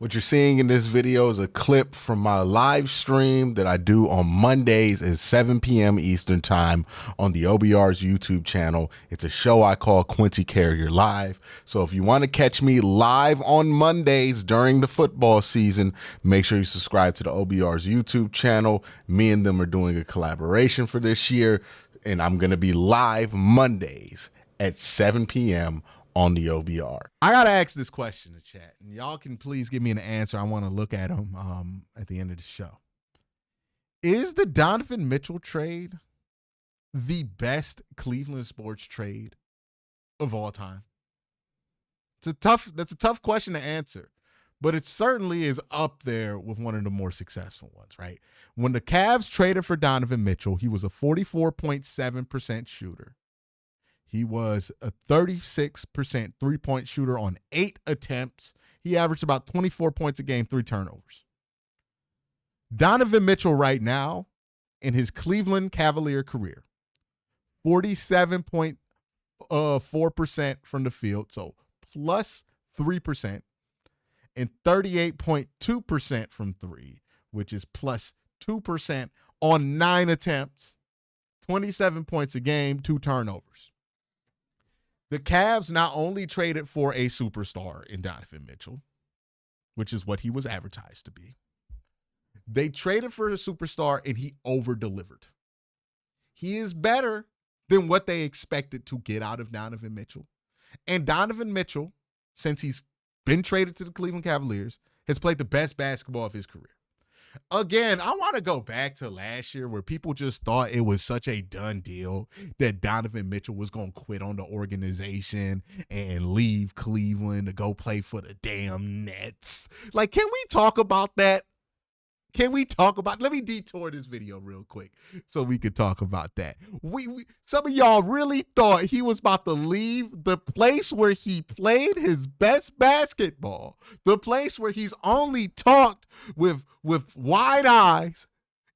What you're seeing in this video is a clip from my live stream that I do on Mondays at 7 p.m. Eastern Time on the OBR's YouTube channel. It's a show I call Quincy Carrier Live. So if you want to catch me live on Mondays during the football season, make sure you subscribe to the OBR's YouTube channel. Me and them are doing a collaboration for this year, and I'm going to be live Mondays at 7 p.m. on the OBR. I got to ask this question in the chat, and y'all can please give me an answer. I want to look at them at the end of the show. Is the Donovan Mitchell trade the best Cleveland sports trade of all time? That's a tough question to answer, but it certainly is up there with one of the more successful ones, right? When the Cavs traded for Donovan Mitchell, he was a 44.7% shooter. He was a 36% three-point shooter on 8 attempts. He averaged about 24 points a game, 3 turnovers. Donovan Mitchell right now, in his Cleveland Cavalier career, 47.4% from the field, so plus 3%, and 38.2% from 3, which is plus 2% on 9 attempts, 27 points a game, 2 turnovers. The Cavs not only traded for a superstar in Donovan Mitchell, which is what he was advertised to be, they traded for a superstar and he over-delivered. He is better than what they expected to get out of Donovan Mitchell. And Donovan Mitchell, since he's been traded to the Cleveland Cavaliers, has played the best basketball of his career. Again, I want to go back to last year where people just thought it was such a done deal that Donovan Mitchell was going to quit on the organization and leave Cleveland to go play for the damn Nets. Like, can we talk about that? Let me detour this video real quick so we could talk about that. Some of y'all really thought he was about to leave the place where he played his best basketball, the place where he's only talked with wide eyes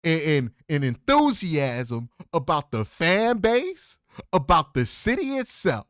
and enthusiasm about the fan base, about the city itself.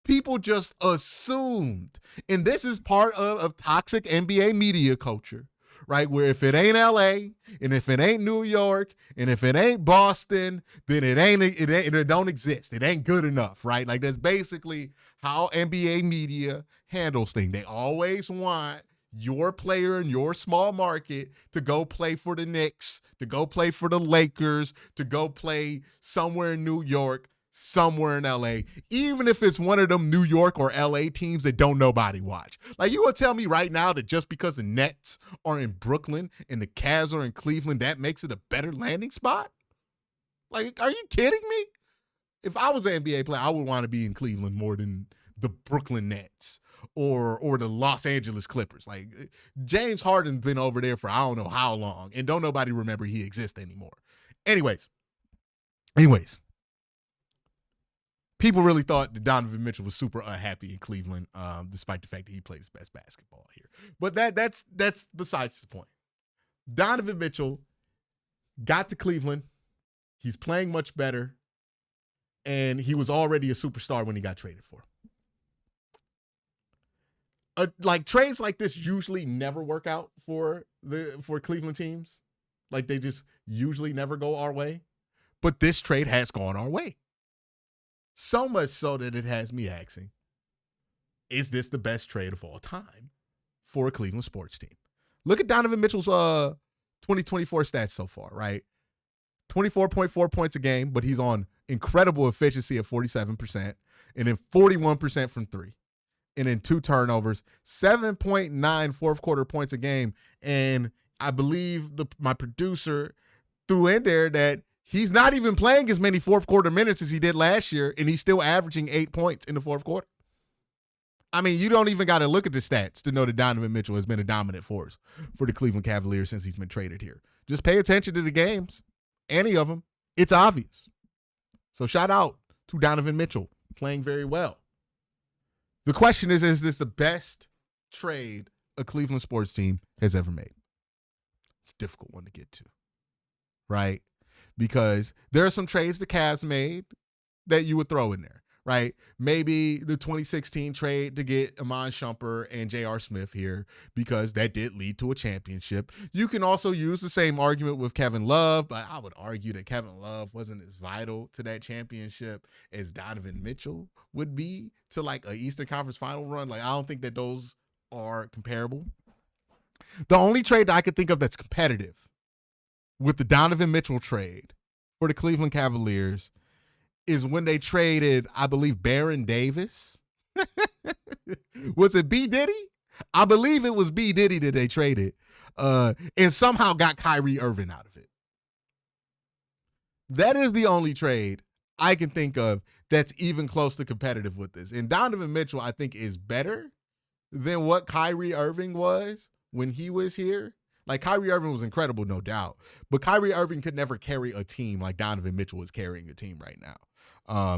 People just assumed, and this is part of toxic NBA media culture, right? Where if it ain't LA, and if it ain't New York, and if it ain't Boston, then it don't exist. It ain't good enough, right? Like, that's basically how NBA media handles things. They always want your player in your small market to go play for the Knicks, to go play for the Lakers, to go play somewhere in New York, somewhere in LA, even if it's one of them New York or LA teams that don't nobody watch. Like, you gonna tell me right now that just because the Nets are in Brooklyn and the Cavs are in Cleveland, that makes it a better landing spot? Like, are you kidding me? If I was an NBA player, I would want to be in Cleveland more than the Brooklyn Nets or the Los Angeles Clippers. Like, James Harden's been over there for I don't know how long, and don't nobody remember he exists anymore. Anyways. People really thought that Donovan Mitchell was super unhappy in Cleveland, despite the fact that he played his best basketball here. But that's besides the point. Donovan Mitchell got to Cleveland. He's playing much better, and he was already a superstar when he got traded for. Like, trades like this usually never work out for Cleveland teams. Like, they just usually never go our way. But this trade has gone our way. So much so that it has me asking, is this the best trade of all time for a Cleveland sports team? Look at Donovan Mitchell's 2024 stats so far, right? 24.4 points a game, but he's on incredible efficiency of 47%, and then 41% from 3, and then 2 turnovers, 7.9 fourth quarter points a game. And I believe my producer threw in there that he's not even playing as many fourth quarter minutes as he did last year, and he's still averaging 8 points in the fourth quarter. I mean, you don't even got to look at the stats to know that Donovan Mitchell has been a dominant force for the Cleveland Cavaliers since he's been traded here. Just pay attention to the games, any of them. It's obvious. So shout out to Donovan Mitchell, playing very well. The question is this the best trade a Cleveland sports team has ever made? It's a difficult one to get to, right? Because there are some trades the Cavs made that you would throw in there, right? Maybe the 2016 trade to get Amon Shumpert and J.R. Smith here because that did lead to a championship. You can also use the same argument with Kevin Love, but I would argue that Kevin Love wasn't as vital to that championship as Donovan Mitchell would be to like a Eastern Conference final run. Like, I don't think that those are comparable. The only trade that I could think of that's competitive with the Donovan Mitchell trade for the Cleveland Cavaliers is when they traded, I believe, Baron Davis. Was it B. Diddy? I believe it was B. Diddy that they traded, and somehow got Kyrie Irving out of it. That is the only trade I can think of that's even close to competitive with this. And Donovan Mitchell, I think, is better than what Kyrie Irving was when he was here. Like, Kyrie Irving was incredible, no doubt. But Kyrie Irving could never carry a team like Donovan Mitchell is carrying a team right now.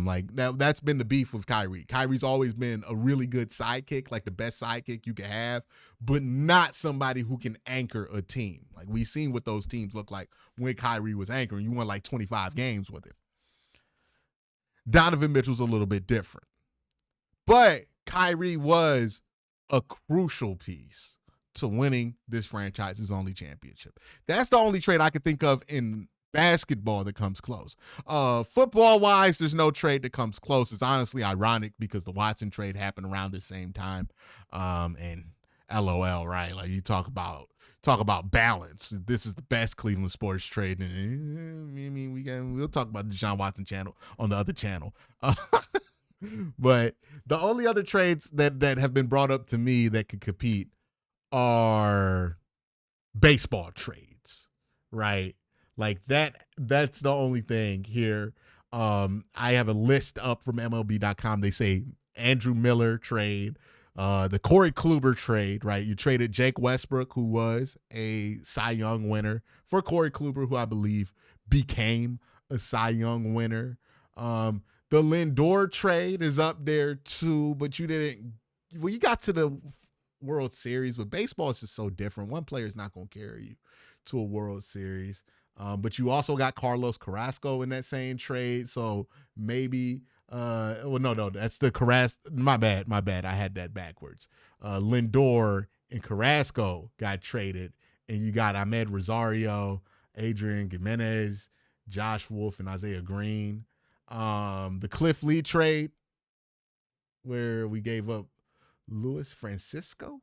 Like, that's been the beef with Kyrie. Kyrie's always been a really good sidekick, like the best sidekick you can have, but not somebody who can anchor a team. Like, we've seen what those teams look like when Kyrie was anchoring. You won like 25 games with it. Donovan Mitchell's a little bit different. But Kyrie was a crucial piece to winning this franchise's only championship. That's the only trade I could think of in basketball that comes close. Football-wise, there's no trade that comes close. It's honestly ironic because the Watson trade happened around the same time. And LOL, right? Like, you talk about balance. This is the best Cleveland sports trade. And we'll talk about the Deshaun Watson channel on the other channel. But the only other trades that have been brought up to me that could compete are baseball trades, right? Like, that's the only thing here. I have a list up from MLB.com. They say Andrew Miller trade, the Corey Kluber trade, right? You traded Jake Westbrook, who was a Cy Young winner, for Corey Kluber, who I believe became a Cy Young winner. The Lindor trade is up there too, but you got to the World Series, but baseball is just so different. One player is not going to carry you to a World Series. But you also got Carlos Carrasco in that same trade. So maybe, no, that's the Carrasco. My bad. I had that backwards. Lindor and Carrasco got traded, and you got Ahmed Rosario, Adrian Gimenez, Josh Wolf, and Isaiah Green. The Cliff Lee trade, where we gave up Luis Francisco.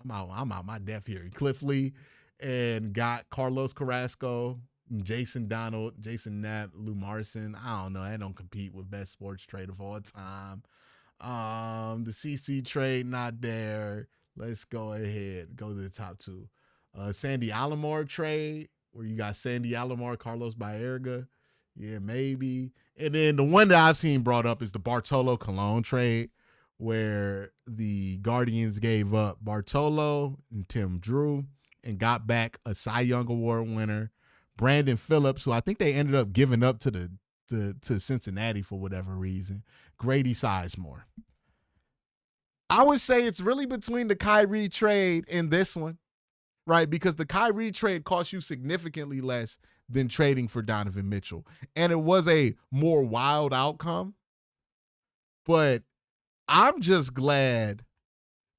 I'm out my depth here. Cliff Lee and got Carlos Carrasco, Jason Donald, Jason Knapp, Lou Marson. I don't know. I don't compete with best sports trade of all time. The CC trade, not there. Let's go ahead. Go to the top two. Sandy Alomar trade, where you got Sandy Alomar, Carlos Baerga. Yeah, maybe. And then the one that I've seen brought up is the Bartolo Colon trade, where the Guardians gave up Bartolo and Tim Drew and got back a Cy Young Award winner, Brandon Phillips, who I think they ended up giving up to Cincinnati for whatever reason, Grady Sizemore. I would say it's really between the Kyrie trade and this one, right? Because the Kyrie trade cost you significantly less than trading for Donovan Mitchell. And it was a more wild outcome. But I'm just glad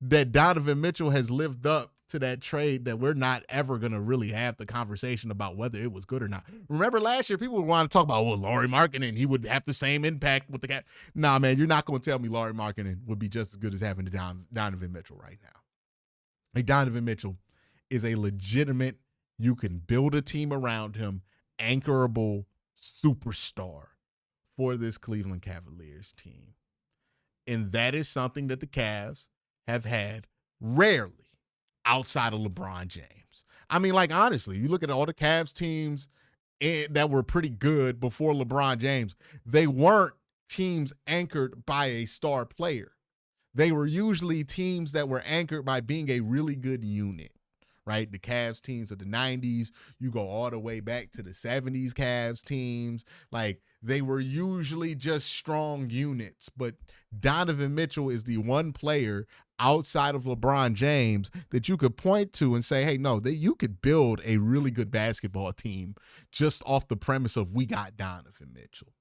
that Donovan Mitchell has lived up to that trade, that we're not ever going to really have the conversation about whether it was good or not. Remember last year, people would want to talk about, Lauri Markkanen, he would have the same impact with the guy. Nah, man, you're not going to tell me Lauri Markkanen would be just as good as having Donovan Mitchell right now. Like, Donovan Mitchell is a legitimate, you can build a team around him, anchorable superstar for this Cleveland Cavaliers team. And that is something that the Cavs have had rarely outside of LeBron James. I mean, like, honestly, you look at all the Cavs teams that were pretty good before LeBron James, they weren't teams anchored by a star player. They were usually teams that were anchored by being a really good unit, right? The Cavs teams of the 90s, you go all the way back to the 70s Cavs teams. Like, they were usually just strong units, but Donovan Mitchell is the one player outside of LeBron James that you could point to and say, hey, no, you could build a really good basketball team just off the premise of we got Donovan Mitchell.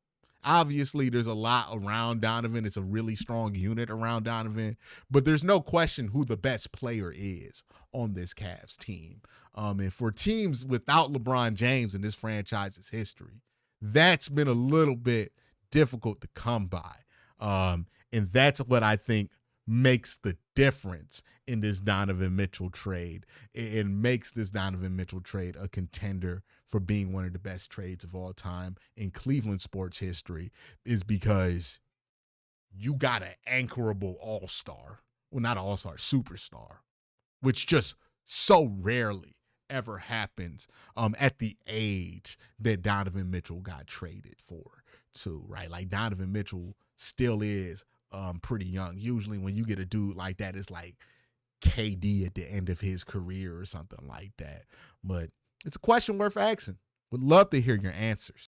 Obviously, there's a lot around Donovan. It's a really strong unit around Donovan, but there's no question who the best player is on this Cavs team. And for teams without LeBron James in this franchise's history, that's been a little bit difficult to come by. And that's what I think makes the difference in this Donovan Mitchell trade. It makes this Donovan Mitchell trade a contender for being one of the best trades of all time in Cleveland sports history, is because you got an anchorable all-star. Well, not an all-star, superstar, which just so rarely ever happens at the age that Donovan Mitchell got traded for, too, right? Like, Donovan Mitchell still is pretty young. Usually when you get a dude like that, it's like KD at the end of his career or something like that. But it's a question worth asking. Would love to hear your answers.